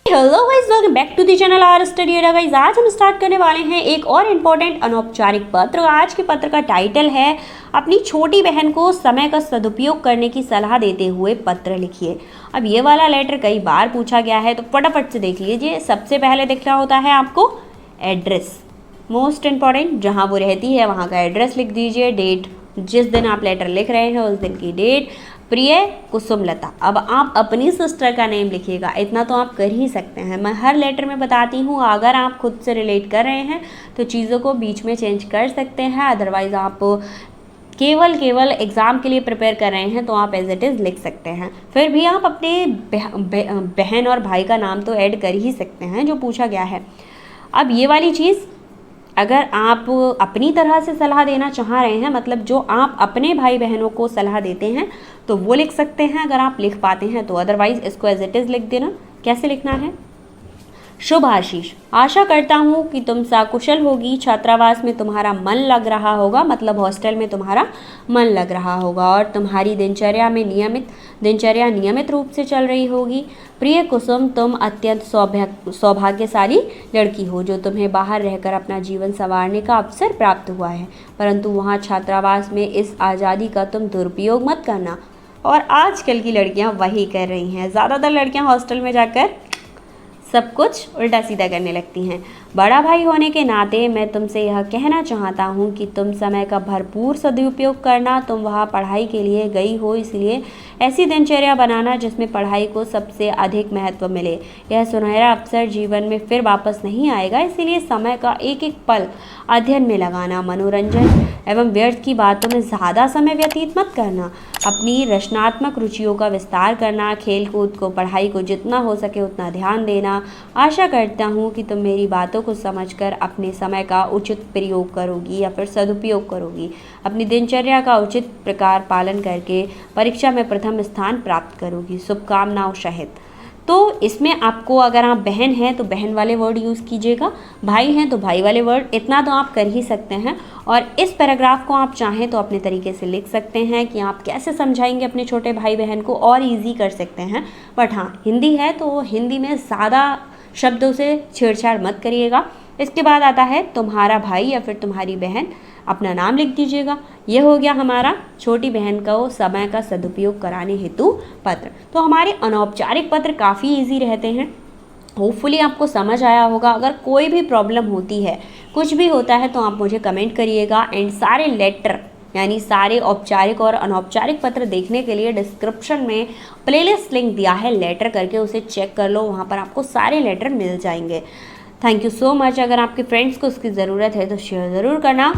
Hello guys, welcome back to the channel our study Adda. Guys, आज हम start करने वाले हैं एक और इम्पोर्टेंट अनौपचारिक पत्र। आज के पत्र का टाइटल है अपनी छोटी बहन को समय का सदुपयोग करने की सलाह देते हुए पत्र लिखिए। अब ये वाला लेटर कई बार पूछा गया है, तो फटाफट से देख लीजिए। सबसे पहले देखना होता है आपको एड्रेस, मोस्ट इम्पॉर्टेंट। जहाँ वो रहती है वहाँ का एड्रेस लिख दीजिए। डेट, जिस दिन आप लेटर लिख रहे हैं उस दिन की डेट। प्रिय कुसुमलता। अब आप अपनी सिस्टर का नेम लिखिएगा, इतना तो आप कर ही सकते हैं। मैं हर लेटर में बताती हूँ, अगर आप खुद से रिलेट कर रहे हैं तो चीज़ों को बीच में चेंज कर सकते हैं। अदरवाइज़ आप केवल एग्ज़ाम के लिए प्रिपेयर कर रहे हैं तो आप एज इट इज़ लिख सकते हैं। फिर भी आप अपने बहन और भाई का नाम तो ऐड कर ही सकते हैं जो पूछा गया है। अब ये वाली चीज़ अगर आप अपनी तरह से सलाह देना चाह रहे हैं, मतलब जो आप अपने भाई बहनों को सलाह देते हैं, तो वो लिख सकते हैं अगर आप लिख पाते हैं तो। अदरवाइज़ इसको एज इट इज़ लिख देना। कैसे लिखना है? शुभ आशीष, आशा करता हूँ कि तुम सकुशल होगी। छात्रावास में तुम्हारा मन लग रहा होगा, मतलब हॉस्टल में तुम्हारा मन लग रहा होगा और तुम्हारी दिनचर्या नियमित रूप से चल रही होगी। प्रिय कुसुम, तुम अत्यंत सौभाग्यशाली लड़की हो जो तुम्हें बाहर रहकर अपना जीवन संवारने का अवसर प्राप्त हुआ है, परंतु वहाँ छात्रावास में इस आज़ादी का तुम दुरुपयोग मत करना। और आजकल की लड़कियाँ वही कर रही हैं। ज़्यादातर लड़कियाँ हॉस्टल में जाकर सब कुछ उल्टा सीधा करने लगती हैं। बड़ा भाई होने के नाते मैं तुमसे यह कहना चाहता हूँ कि तुम समय का भरपूर सदुपयोग करना। तुम वहाँ पढ़ाई के लिए गई हो, इसलिए ऐसी दिनचर्या बनाना जिसमें पढ़ाई को सबसे अधिक महत्व मिले। यह सुनहरा अवसर जीवन में फिर वापस नहीं आएगा, इसीलिए समय का एक एक पल अध्ययन में लगाना, मनोरंजन एवं व्यर्थ की बातों में ज़्यादा समय व्यतीत मत करना। अपनी रचनात्मक रुचियों का विस्तार करना, खेल कूद को, पढ़ाई को जितना हो सके उतना ध्यान देना। आशा करता हूँ कि तुम मेरी बातों को समझकर अपने समय का उचित प्रयोग करोगी या फिर सदुपयोग करोगी। अपनी दिनचर्या का उचित प्रकार पालन करके परीक्षा में प्रथम स्थान प्राप्त करोगी। शुभकामनाओं सहित। तो इसमें आपको, अगर आप बहन हैं तो बहन वाले वर्ड यूज़ कीजिएगा, भाई हैं तो भाई वाले वर्ड, इतना तो आप कर ही सकते हैं। और इस पैराग्राफ को आप चाहें तो अपने तरीके से लिख सकते हैं कि आप कैसे समझाएंगे अपने छोटे भाई बहन को, और इजी कर सकते हैं। बट हाँ, हिंदी है तो हिंदी में ज़्यादा शब्दों से छेड़छाड़ मत करिएगा। इसके बाद आता है तुम्हारा भाई या फिर तुम्हारी बहन, अपना नाम लिख दीजिएगा। यह हो गया हमारा छोटी बहन को समय का सदुपयोग कराने हेतु पत्र। तो हमारे अनौपचारिक पत्र काफ़ी इजी रहते हैं। होपफुली आपको समझ आया होगा। अगर कोई भी प्रॉब्लम होती है, कुछ भी होता है, तो आप मुझे कमेंट करिएगा। एंड सारे लेटर यानी सारे औपचारिक और अनौपचारिक पत्र देखने के लिए डिस्क्रिप्शन में प्लेलिस्ट लिंक दिया है लेटर करके, उसे चेक कर लो, वहाँ पर आपको सारे लेटर मिल जाएंगे। Thank you so much. अगर आपके फ्रेंड्स को उसकी ज़रूरत है तो शेयर ज़रूर करना।